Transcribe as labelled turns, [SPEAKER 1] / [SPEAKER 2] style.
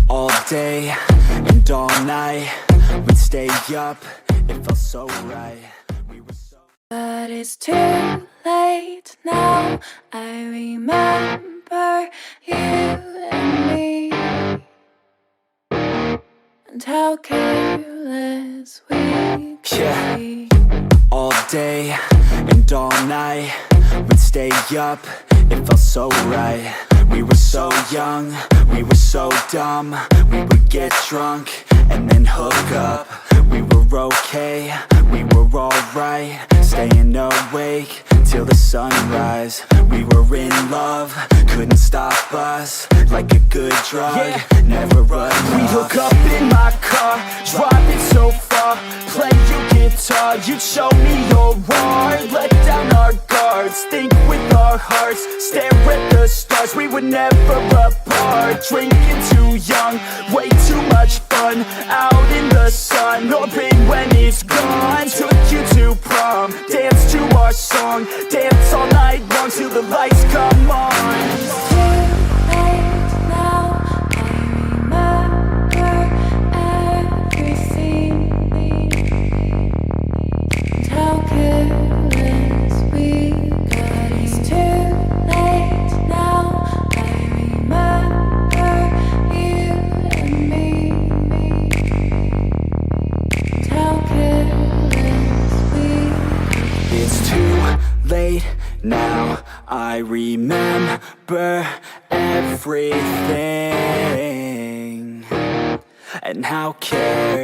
[SPEAKER 1] all day and all night. We'd stay up, it felt so right. We were so...
[SPEAKER 2] But it's too late now. I remember you and me, and how careless we could be.
[SPEAKER 1] All day and all night, we'd stay up, it felt so right. We were so young, we were so dumb. We would get drunk and then hook up. We were okay, we were alright, staying awake till the sunrise. We were in love, couldn't stop us, like a good drug, never run off.
[SPEAKER 3] We'd hook up in my car, drive it so far, play your guitar, you'd show me your art. Let down our guards, think with our hearts, stare at the stars. We were never apart, drinking too young, way too much fun, out in the sun, hoping when it's gone. Took you to prom, dance to our song, dance all night long till the lights come on.
[SPEAKER 1] Late now, I remember everything, and how careless